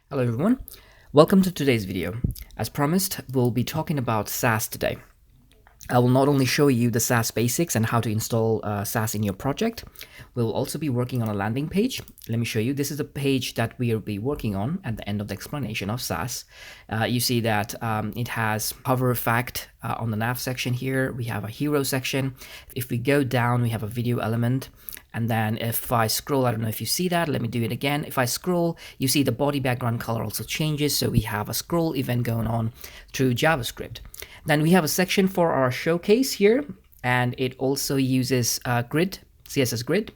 Hello everyone, welcome to today's video. As promised, we'll be talking about SASS today. I will not only show you the SASS basics and how to install SASS in your project, we'll also be working on a landing page. Let me show you. This is the page that we'll be working on at the end of the explanation of SASS. You see that it has hover effect on the nav section here. We have a hero section. If we go down, we have a video element. And then if I scroll, I don't know if you see that, let me do it again. If I scroll, you see the body background color also changes. So we have a scroll event going on through JavaScript. Then we have a section for our showcase here, and it also uses grid, CSS grid.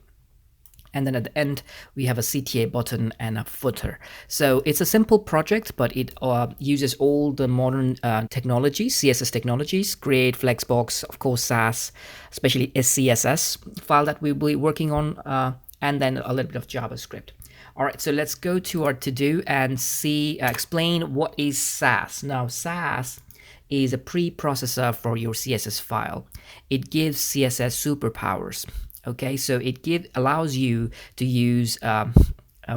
And then at the end, we have a CTA button and a footer. So it's a simple project, but it uses all the modern technologies, CSS technologies, Grid, Flexbox, of course, SASS, especially SCSS file that we'll be working on, and then a little bit of JavaScript. All right, so let's go to our to-do and explain what is SASS. Now, SASS is a preprocessor for your CSS file. It gives CSS superpowers. Okay, so it allows you to use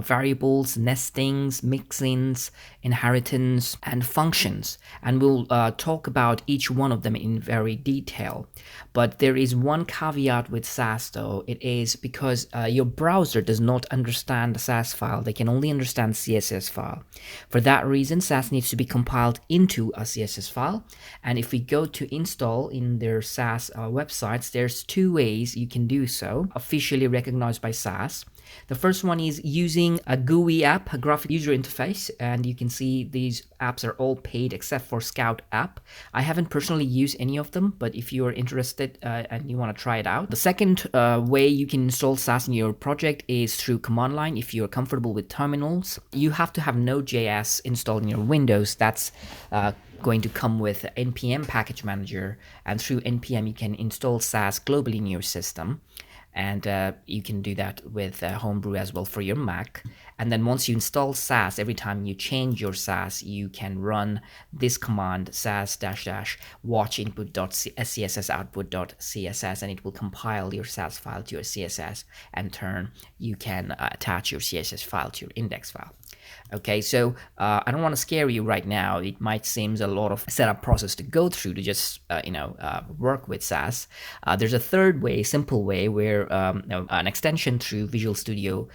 variables, nestings, mixins, inheritance, and functions. And we'll talk about each one of them in very detail. But there is one caveat with SASS though. It is because your browser does not understand the SASS file. They can only understand CSS file. For that reason, SASS needs to be compiled into a CSS file. And if we go to install in their SASS websites, there's two ways you can do so, officially recognized by SASS. The first one is using a GUI app, a graphic user interface, and you can see these apps are all paid except for Scout app. I haven't personally used any of them, but if you are interested and you want to try it out. The second way you can install SASS in your project is through command line. If you're comfortable with terminals, you have to have Node.js installed in your Windows. That's going to come with npm package manager, and through npm you can install SASS globally in your system. And you can do that with Homebrew as well for your Mac. And then once you install SASS, every time you change your SASS, you can run this command, sass -- watch input.scss output.css, and it will compile your SASS file to your CSS, and turn you can attach your CSS file to your index file. Okay, so I don't want to scare you right now. It might seem a lot of setup process to go through to just work with SASS. There's a third way, simple way, where an extension through Visual Studio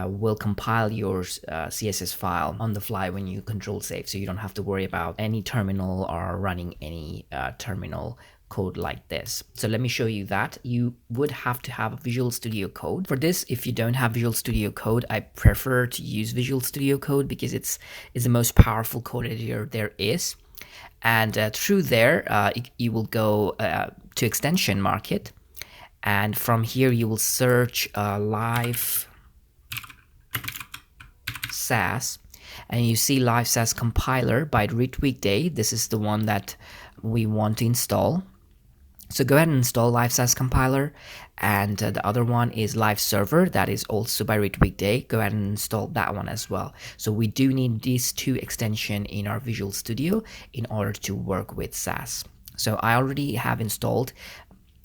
will compile your CSS file on the fly when you control save, so you don't have to worry about any terminal or running any terminal code like this. So let me show you that. You would have to have a Visual Studio Code. For this, if you don't have Visual Studio Code, I prefer to use Visual Studio Code because it's the most powerful code editor there is. And through there, you will go to extension market. And from here, you will search live SASS. And you see live SASS compiler by Weekday. This is the one that we want to install. So go ahead and install live SASS compiler, and the other one is live server, that is also by Weekday. Go ahead and install that one as well. So we do need these two extensions in our Visual Studio in order to work with SASS. So I already have installed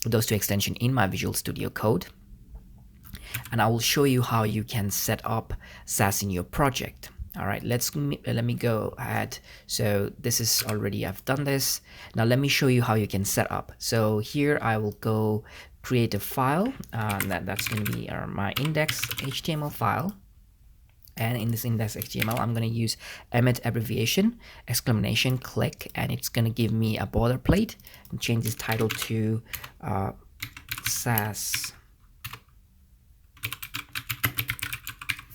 those two extensions in my Visual Studio Code, and I will show you how you can set up SASS in your project. All right, let me go ahead. So this is already, I've done this. Now let me show you how you can set up. So here I will go create a file. That's going to be my index HTML file. And in this index HTML, I'm going to use emmet abbreviation, exclamation, click, and it's going to give me a boilerplate, and change this title to SASS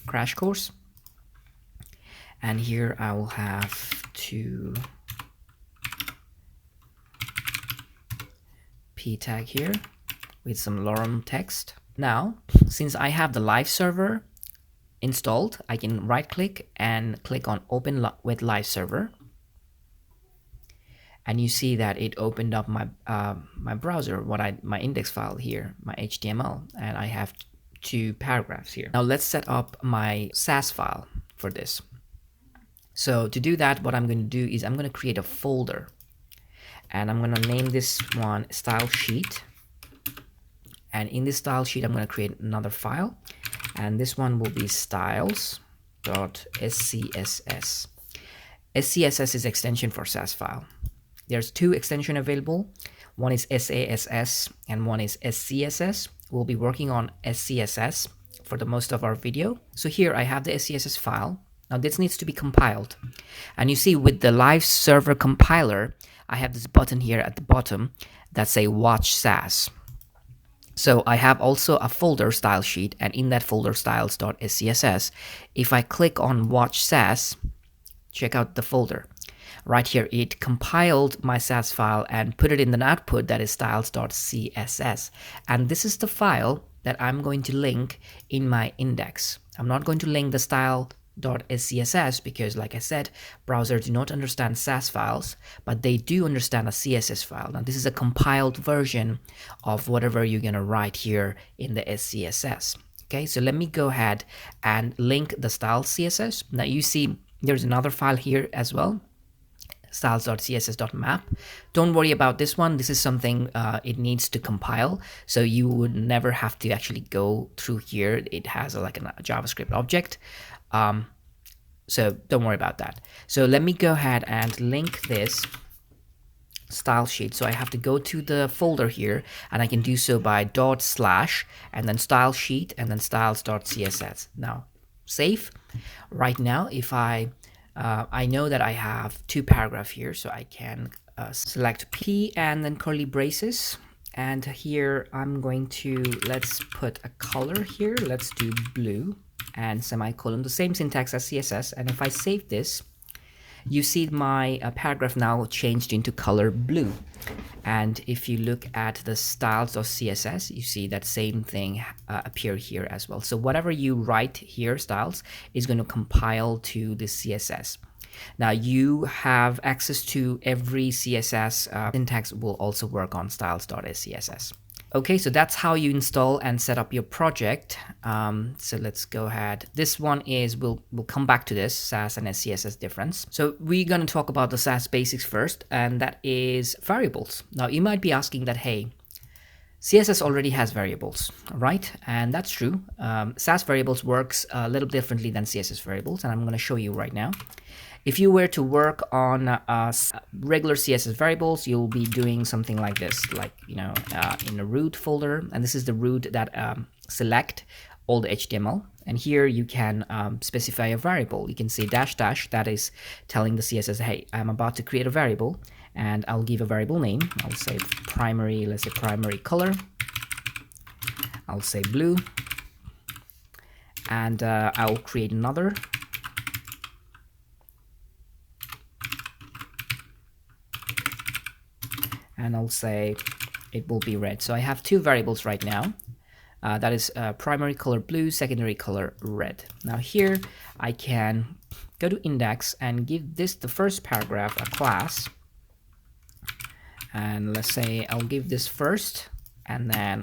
Crash Course. And here I will have to p tag here with some lorem text. Now, since I have the live server installed, I can right click and click on open with live server. And you see that it opened up my my browser, my index file here, my HTML, and I have two paragraphs here. Now let's set up my SASS file for this. So to do that, what I'm going to do is I'm going to create a folder, and I'm going to name this one style sheet. And in this style sheet, I'm going to create another file, and this one will be styles. SCSS. SCSS is extension for SASS file. There's two extensions available. One is SASS and one is SCSS. We'll be working on SCSS for the most of our video. So here I have the SCSS file. Now this needs to be compiled. And you see with the live server compiler, I have this button here at the bottom that say watch SASS. So I have also a folder style sheet, and in that folder styles.scss, if I click on watch SASS, check out the folder. Right here, it compiled my SASS file and put it in an output that is styles.css. And this is the file that I'm going to link in my index. I'm not going to link the style.scss because, like I said, browsers do not understand SASS files, but they do understand a CSS file. Now, this is a compiled version of whatever you're going to write here in the SCSS. Okay, so let me go ahead and link the style.css. Now, you see there's another file here as well, styles.css.map. Don't worry about this one. This is something it needs to compile, so you would never have to actually go through here. It has like a JavaScript object, so don't worry about that. So let me go ahead and link this style sheet. So I have to go to the folder here, and I can do so by // and then style sheet and then styles.css. Now save. Right now, if I know that I have two paragraphs here, so I can select P and then curly braces. And here I'm going to, let's put a color here. Let's do blue and semicolon, the same syntax as CSS. And if I save this, you see my paragraph now changed into color blue. And if you look at the styles.css, you see that same thing appear here as well. So whatever you write here, styles, is going to compile to the CSS. Now you have access to every CSS syntax will also work on styles.scss. Okay, so that's how you install and set up your project. So let's go ahead. This one is, we'll come back to this, SASS and SCSS difference. So we're going to talk about the SASS basics first, and that is variables. Now you might be asking that, hey, CSS already has variables, right? And that's true. SASS variables works a little differently than CSS variables, and I'm going to show you right now. If you were to work on regular CSS variables, you'll be doing something like this, like, you know, in a root folder. And this is the root that select all the HTML. And here you can specify a variable. You can say --, that is telling the CSS, hey, I'm about to create a variable, and I'll give a variable name. I'll say primary, let's say primary color. I'll say blue. And I'll create another. And I'll say it will be red. So I have two variables right now. That is primary color blue, secondary color red. Now here I can go to index and give this, the first paragraph, a class. And let's say I'll give this first, and then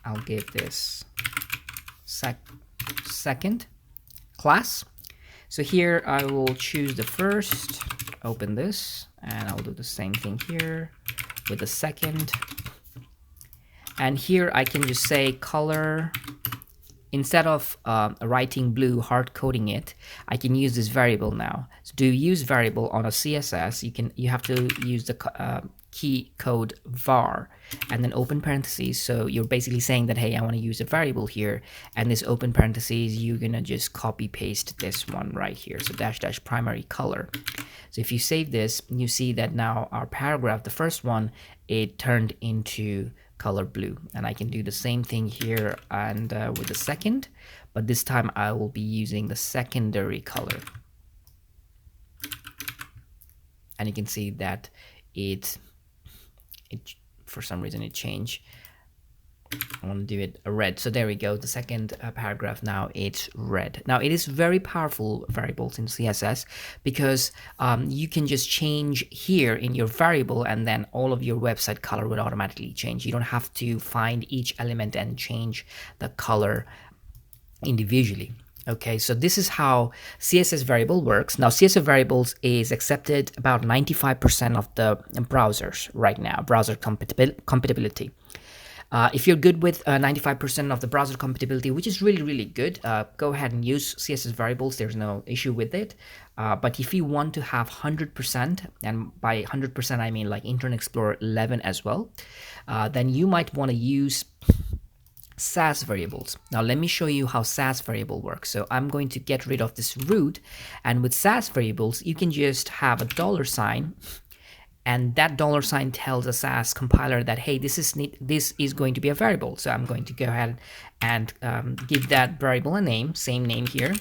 I'll give this second class. So here I will choose the first, open this, and I'll do the same thing here with the second. And here I can just say color. Instead of writing blue, hard coding it, I can use this variable now. So to use variable on a CSS, you have to use the key code var and then open parentheses. So you're basically saying that, hey, I want to use a variable here, and this open parentheses, you're gonna just copy paste this one right here. So -- primary color. So if you save this, you see that now our paragraph, the first one, it turned into color blue. And I can do the same thing here and with the second, but this time I will be using the secondary color. And you can see that it for some reason it changed. I want to do it red. So there we go. The second paragraph now it's red. Now it is very powerful variables in CSS because you can just change here in your variable, and then all of your website color would automatically change. You don't have to find each element and change the color individually. Okay, so this is how CSS variable works. Now, CSS variables is accepted about 95% of the browsers right now, browser compatibility. If you're good with 95% of the browser compatibility, which is really, really good, go ahead and use CSS variables. There's no issue with it. But if you want to have 100%, and by 100% I mean like Internet Explorer 11 as well, then you might want to use SASS variables. Now let me show you how SASS variable works. So I'm going to get rid of this root, and with SASS variables you can just have a $sign, and that $sign tells the SASS compiler that hey, this is going to be a variable. So I'm going to go ahead and give that variable a name, same name here,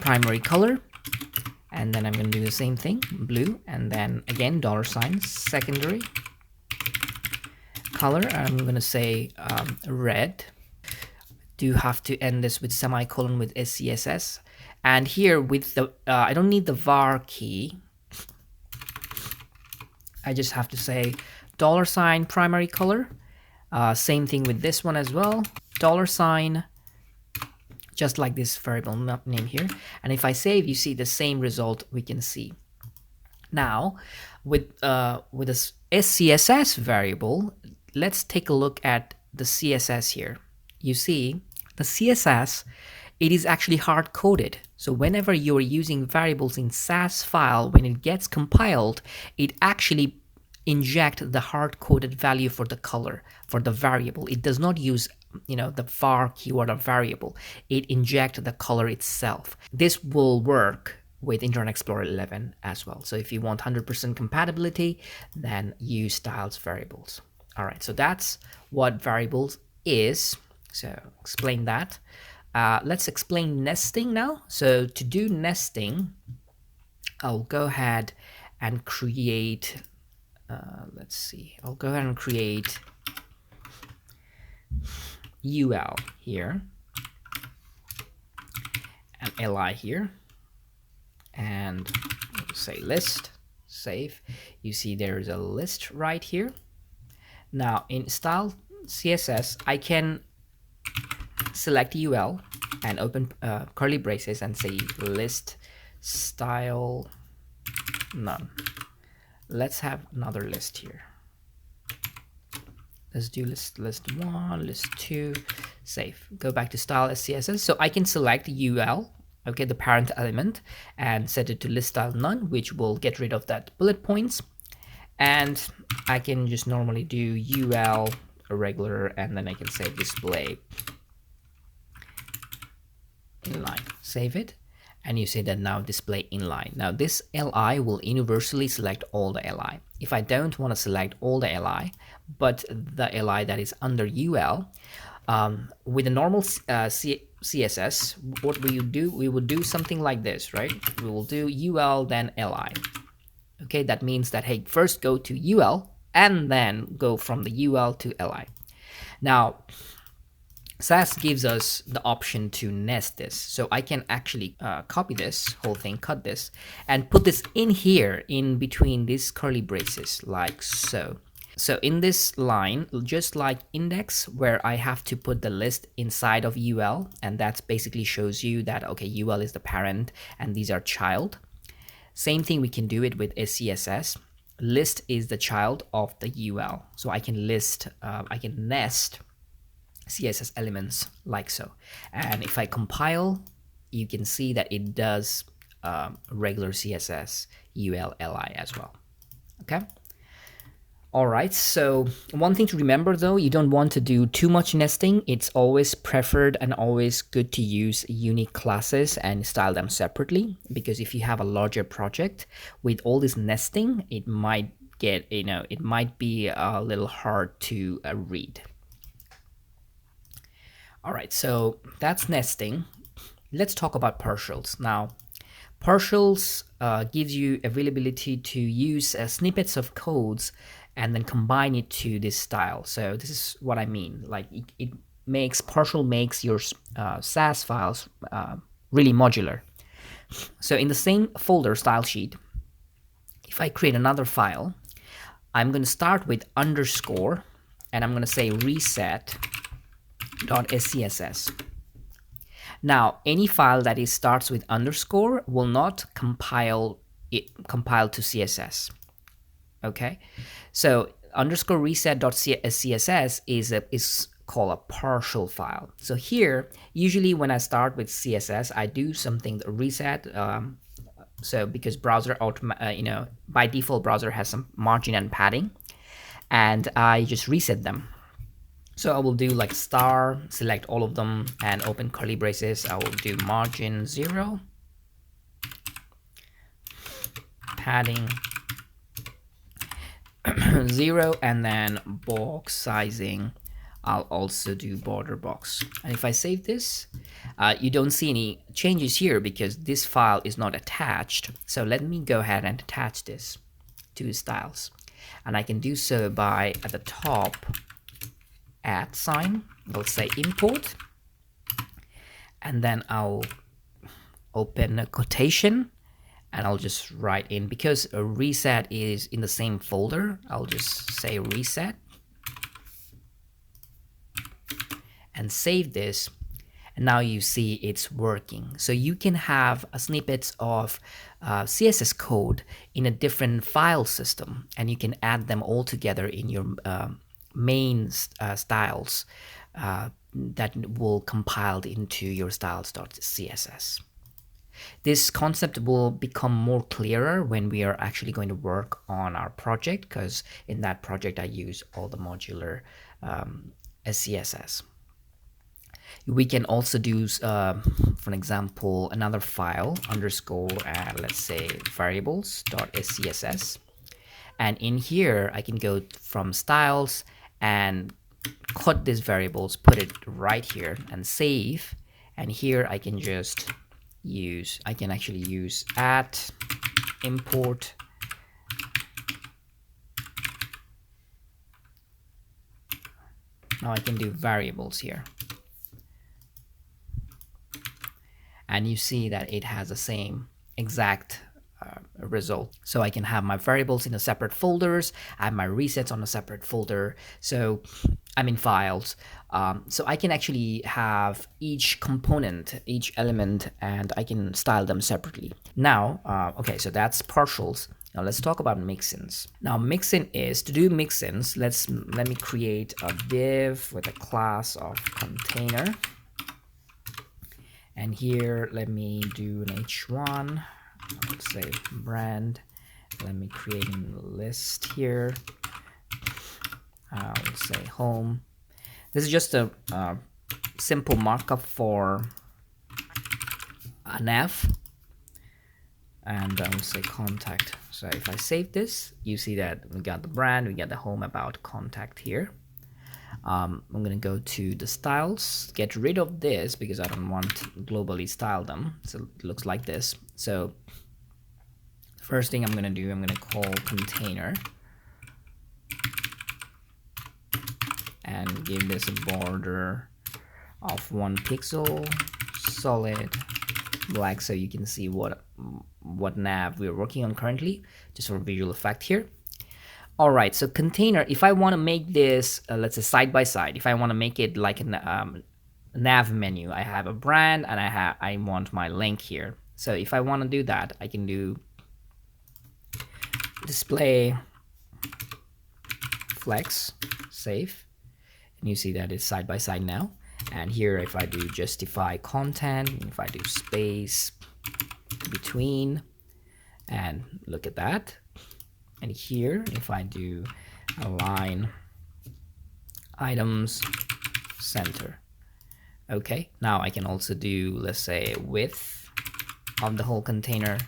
primary color, and then I'm going to do the same thing, blue, and then again $sign, secondary color, I'm going to say red. Do have to end this with semicolon with SCSS, and here with the I don't need the var key, I just have to say $sign primary color. Same thing with this one as well, $sign, just like this variable name here. And if I save, you see the same result we can see. Now with this SCSS variable, let's take a look at the CSS here. You see the CSS, it is actually hard coded. So whenever you're using variables in SASS file, when it gets compiled, it actually inject the hard coded value for the color for the variable. It does not use the var keyword of variable. It injects the color itself. This will work with Internet Explorer 11 as well. So if you want 100% compatibility, then use styles variables. All right, so that's what variables is. So explain that. Let's explain nesting now. So to do nesting, I'll go ahead and create, let's see, I'll go ahead and create UL here, and LI here, and say list, save. You see there is a list right here. Now in style CSS, I can select UL and open curly braces and say list style none. Let's have another list here. Let's do list 1, list 2, save. Go back to style SCSS. So I can select UL, okay, the parent element, and set it to list style none, which will get rid of that bullet points. And I can just normally do UL a regular, and then I can say display inline. Save it, and you see that now display inline. Now this LI will universally select all the LI. If I don't want to select all the LI, but the LI that is under UL, with a normal CSS, what will you do? We will do something like this, right? We will do UL then LI. Okay, that means that, hey, first go to UL and then go from the UL to LI. Now, SASS gives us the option to nest this. So I can actually copy this whole thing, cut this, and put this in here in between these curly braces, like so. So in this line, just like index, where I have to put the list inside of UL, and that basically shows you that, okay, UL is the parent and these are child. Same thing, we can do it with SCSS. List is the child of the UL. So I can list, I can nest CSS elements like so. And if I compile, you can see that it does regular CSS UL LI as well. Okay. All right, so one thing to remember though, you don't want to do too much nesting. It's always preferred and always good to use unique classes and style them separately, because if you have a larger project with all this nesting, it might get, it might be a little hard to read. All right, so that's nesting. Let's talk about partials. Now, partials gives you availability to use snippets of codes and then combine it to this style. So this is what I mean. Like it makes, partial makes your SASS files really modular. So in the same folder, style sheet, if I create another file, I'm going to start with underscore, and I'm going to say reset.scss. Now, any file that starts with underscore will not compile to CSS. Okay, so underscore reset.scss is called a partial file. So here, usually when I start with CSS, I do something reset. So because browser by default browser has some margin and padding, and I just reset them. So I will do like star, select all of them, and open curly braces. I will do margin 0, padding 0, and then box sizing, I'll also do border box. And if I save this, you don't see any changes here because this file is not attached. So let me go ahead and attach this to styles. And I can do so by at the top, @ sign, we'll say import, and then I'll open a quotation, and I'll just write in, because a reset is in the same folder, I'll just say reset and save this. And now you see it's working. So you can have snippets of CSS code in a different file system, and you can add them all together in your main styles that will compile into your styles.css. This concept will become more clearer when we are actually going to work on our project, because in that project I use all the modular SCSS. We can also do, for example, another file underscore, let's say variables.scss. And in here, I can go from styles and cut these variables, put it right here and save. And here I can just use, I can actually use @ import now I can do variables here. And you see that it has the same exact result. So I can have my variables in a separate folders, I have my resets on a separate folder. So I'm in files. So I can actually have each component, each element, and I can style them separately. Now, okay, so that's partials. Now let's talk about mixins. Now mixin is, to do mixins, let me create a div with a class of container. And here, let me do an h1, let's say brand. Let me create a list here. Let's say home. This is just a simple markup for a nav. And I will say contact. So if I save this, you see that we got the brand, we got the home, about, contact here. I'm going to go to the styles, get rid of this because I don't want to globally style them. So it looks like this. So first thing I'm going to do, I'm going to call container and give this a border of 1 pixel, solid black, so you can see what nav we're working on currently, just for visual effect here. All right, so container, if I want to make this, let's say side by side, if I want to make it like a nav menu, I have a brand and I want my link here. So if I want to do that, I can do display flex, save, and you see that it's side by side now. And here, if I do justify content, if I do space between, and look at that. And here, if I do align items center. Okay, now I can also do, let's say, width of the whole container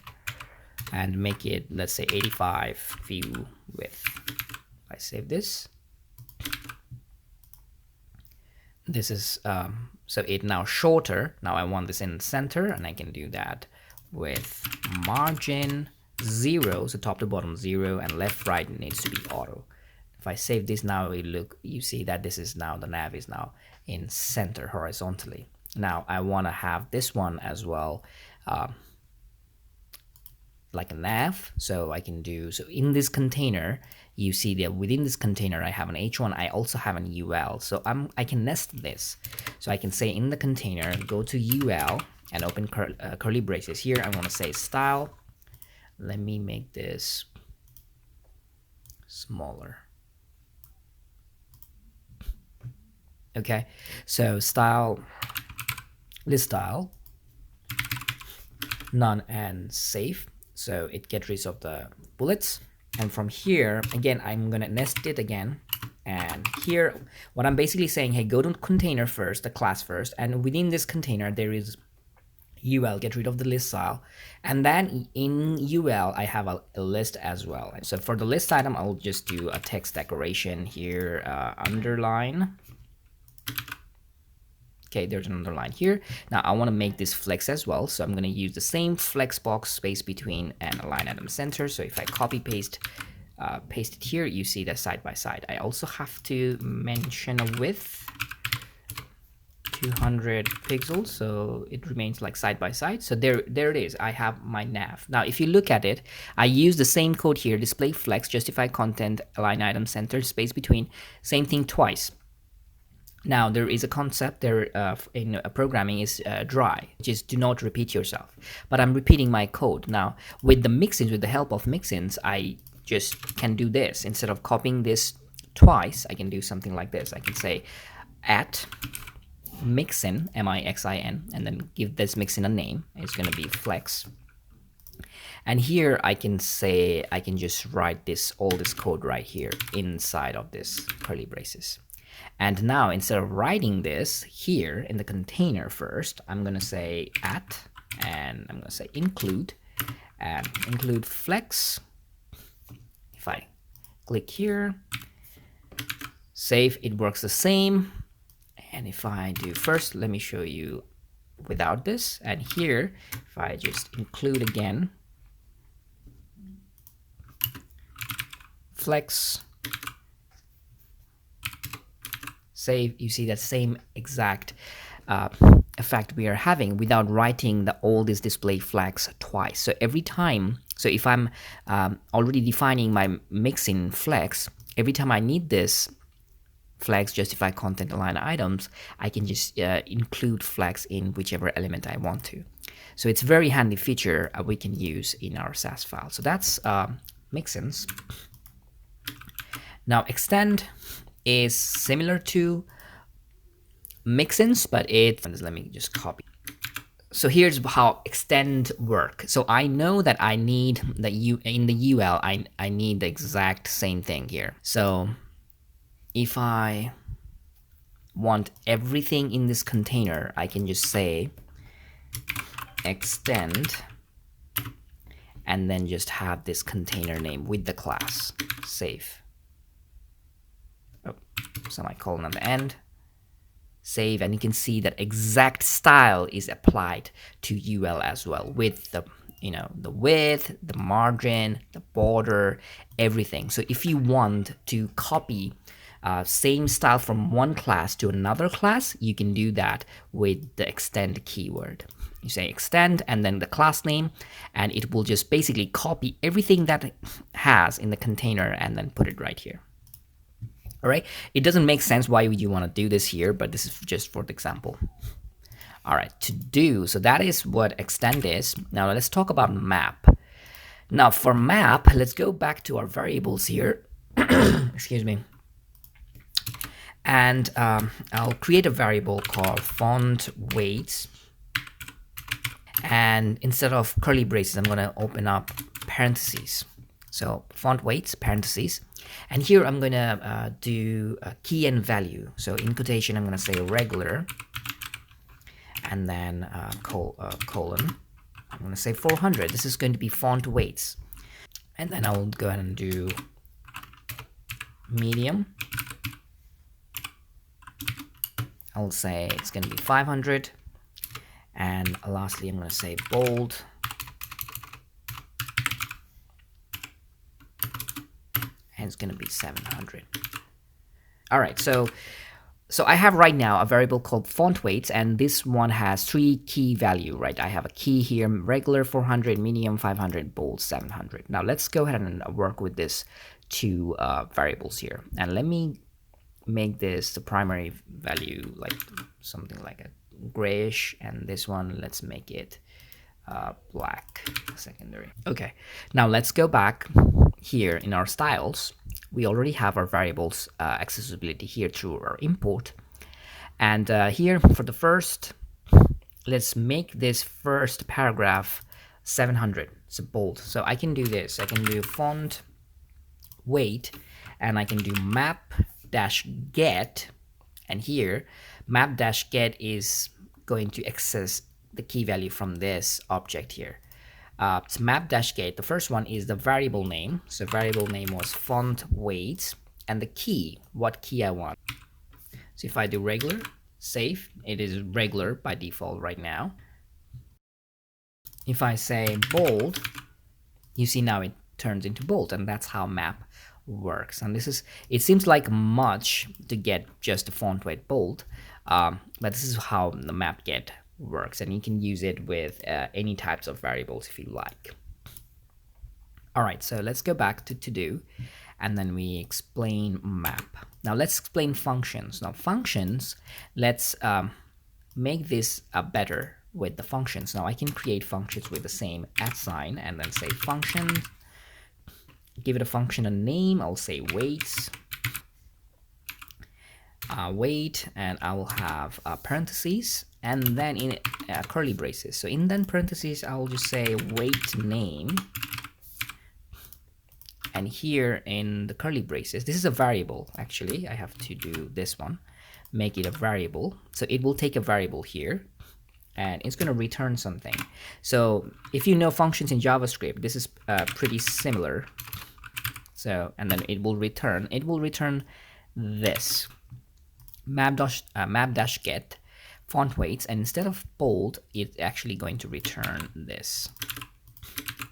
and make it, let's say, 85 view width. If I save this, this is so it now shorter. Now I want this in center, and I can do that with margin 0, so top to bottom 0, and left right needs to be auto. If I save this now, you see that this is now, the nav is now in center horizontally. Now I want to have this one as well, like a nav. So I can do, so in this container, you see that within this container I have an h1, I also have an ul. So I can nest this. So I can say in the container, go to ul and open curly braces. Here I want to say style. Let me make this smaller. Okay, so style, list style, none and save. So it gets rid of the bullets. And from here, again, I'm gonna nest it again. And here, what I'm basically saying, hey, go to container first, the class first, and within this container, there is UL, get rid of the list style. And then in UL, I have a list as well. So for the list item, I'll just do a text decoration here, underline. Okay, there's an underline here. Now I want to make this flex as well. So I'm going to use the same flex box space between and align item center. So if I copy paste it here, you see that side by side. I also have to mention a width 200 pixels, so it remains like side by side. So there it is. I have my nav. Now if you look at it, I use the same code here, display flex, justify content, align item center, space between, same thing twice. Now there is a concept there in programming is dry, which is do not repeat yourself. But I'm repeating my code. Now with the mixins, with the help of mixins, I just can do this. Instead of copying this twice, I can do something like this. I can say at mixin, M-I-X-I-N, and then give this mixin a name. It's going to be flex. And here I can say, I can just write all this code right here inside of this curly braces. And now instead of writing this here in the container first, I'm going to say at, and I'm going to say include, and include flex. If I click here, save, it works the same. And if I do first, let me show you without this. And here, if I just include again, flex, save, you see that same exact effect we are having without writing all this display flags twice. So every time, so if I'm already defining my mixin flex, every time I need this flags, justify content, align items, I can just include flags in whichever element I want to. So it's a very handy feature we can use in our SASS file. So that's mixins. Now extend is similar to mixins, but let me just copy. So here's how extend work. So I know that I need in the UL, I need the exact same thing here. So if I want everything in this container, I can just say extend and then just have this container name with the class, save. Oh, semicolon at the end, save, and you can see that exact style is applied to UL as well, with the the width, the margin, the border, everything. So if you want to copy same style from one class to another class, you can do that with the extend keyword. You say extend and then the class name, and it will just basically copy everything that it has in the container and then put it right here. All right, it doesn't make sense why would you want to do this here, but this is just for the example. All right, to do, so that is what extend is. Now let's talk about map. Now for map, let's go back to our variables here. Excuse me. And I'll create a variable called font weights. And instead of curly braces, I'm going to open up parentheses. So font weights, parentheses. And here I'm going to do a key and value. So in quotation, I'm going to say regular. And then colon. I'm going to say 400. This is going to be font weights. And then I'll go ahead and do medium. I'll say it's going to be 500. And lastly, I'm going to say bold. And it's going to be 700. All right, so I have right now a variable called font weights, and this one has 3 key value, right? I have a key here, regular 400, medium 500, bold 700. Now let's go ahead and work with this 2 variables here. And let me make this the primary value, like something like a grayish, and this one, let's make it black, secondary. Okay, now let's go back here in our styles. We already have our variables accessibility here through our import. And here for the first, let's make this first paragraph 700, so bold. So I can do this. I can do font weight, and I can do map dash get, and here map dash get is going to access the key value from this object here. It's map dash get. The first one is the variable name. So variable name was font weight, and the key, what key I want. So if I do regular, save, it is regular by default right now. If I say bold, you see now it turns into bold, and that's how map works. And this is, it seems like much to get just the font weight bold, but this is how the map get works, and you can use it with any types of variables if you like. All right, so let's go back to do, and then we explain map. Now let's explain functions. Now functions, let's make this better with the functions. Now I can create functions with the same @ and then say function, give it a function a name. I'll say weights, weight, and I will have parentheses, and then in curly braces. So in then parentheses, I'll just say weight name. And here in the curly braces, this is a variable. Actually, I have to do this one, make it a variable. So it will take a variable here, and it's going to return something. So if you know functions in JavaScript, this is pretty similar. So, and then it will return this map dash get font weights, and instead of bold, it's actually going to return this.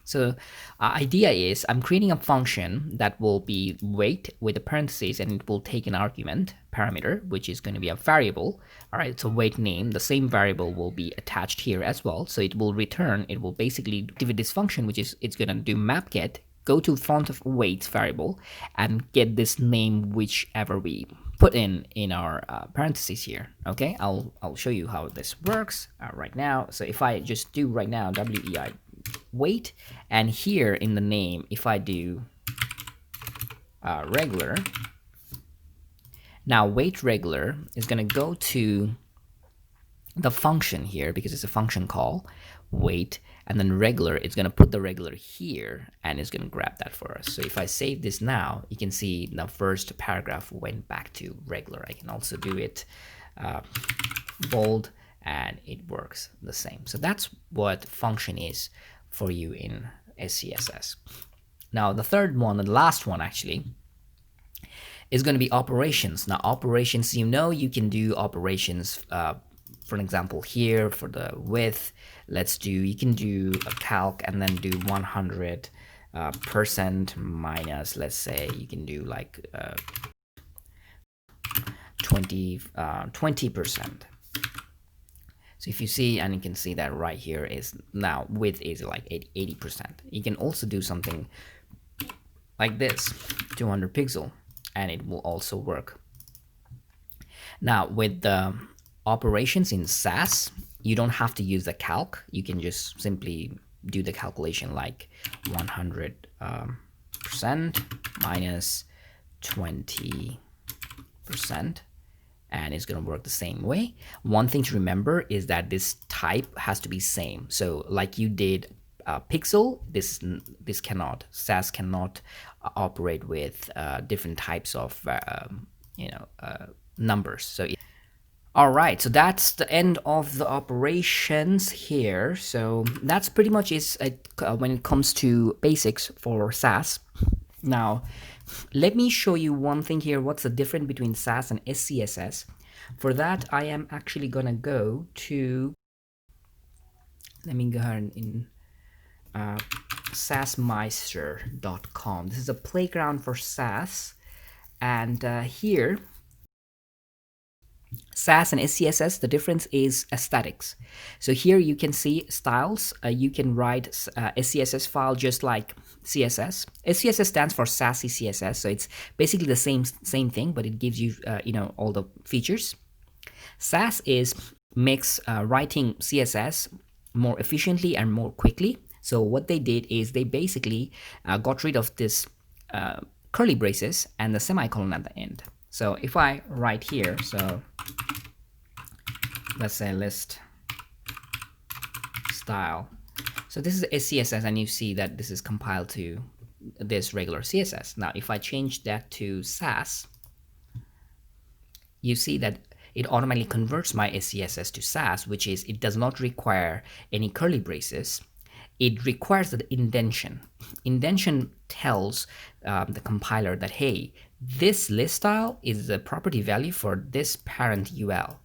So idea is I'm creating a function that will be weight with a parentheses, and it will take an argument parameter, which is going to be a variable. All right, so weight name, the same variable will be attached here as well. So it will return, it will basically give it this function, which is it's going to do map get, go to font of weights variable, and get this name whichever we put in our parentheses here. Okay, I'll show you how this works right now. So if I just do right now WEI weight, and here in the name, if I do regular, now weight regular is going to go to the function here because it's a function call weight, and then regular, it's going to put the regular here, and it's going to grab that for us. So if I save this now, you can see the first paragraph went back to regular. I can also do it bold, and it works the same. So that's what function is for you in SCSS. Now the third one, and the last one actually, is going to be operations. Now operations, you know, you can do operations. For an example here for the width, you can do a calc and then do 100% minus, let's say you can do like 20%. So if you see, and you can see that right here is now width is like 80%. You can also do something like this, 200 pixel, and it will also work. Now with the operations in SASS, you don't have to use the calc. You can just simply do the calculation like 100% minus 20%, and it's going to work the same way. One thing to remember is that this type has to be same. So like you did pixel, this cannot, SASS cannot operate with different types of numbers. So all right, so that's the end of the operations here. So that's pretty much is when it comes to basics for SASS. Now, let me show you one thing here. What's the difference between SASS and SCSS? For that, I am actually gonna go to, let me go ahead in sassmeister.com. This is a playground for SASS, and here, SASS and SCSS, the difference is aesthetics. So here you can see styles. You can write SCSS file just like CSS. SCSS stands for Sassy CSS, so it's basically the same thing, but it gives you all the features. SASS makes writing CSS more efficiently and more quickly. So what they did is they basically got rid of this curly braces and the semicolon at the end. So if I write here, so let's say list style. So this is SCSS, and you see that this is compiled to this regular CSS. Now, if I change that to SASS, you see that it automatically converts my SCSS to SASS, which is it does not require any curly braces. It requires the indentation. Indentation tells the compiler that, hey, this list style is the property value for this parent UL.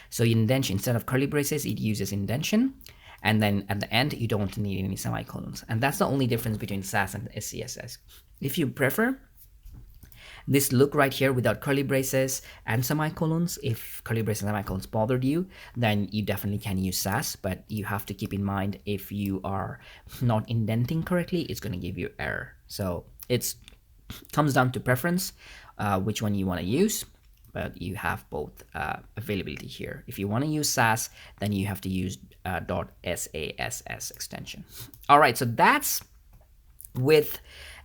So indentation, instead of curly braces, it uses indentation. And then at the end, you don't need any semicolons. And that's the only difference between SASS and SCSS. If you prefer this look right here without curly braces and semicolons, if curly braces and semicolons bothered you, then you definitely can use SASS, but you have to keep in mind if you are not indenting correctly, it's going to give you error. So it comes down to preference, which one you want to use, but you have both availability here. If you want to use SASS, then you have to use .SASS extension. All right, so that's with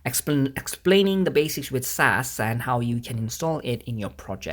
explaining the basics with SASS and how you can install it in your project.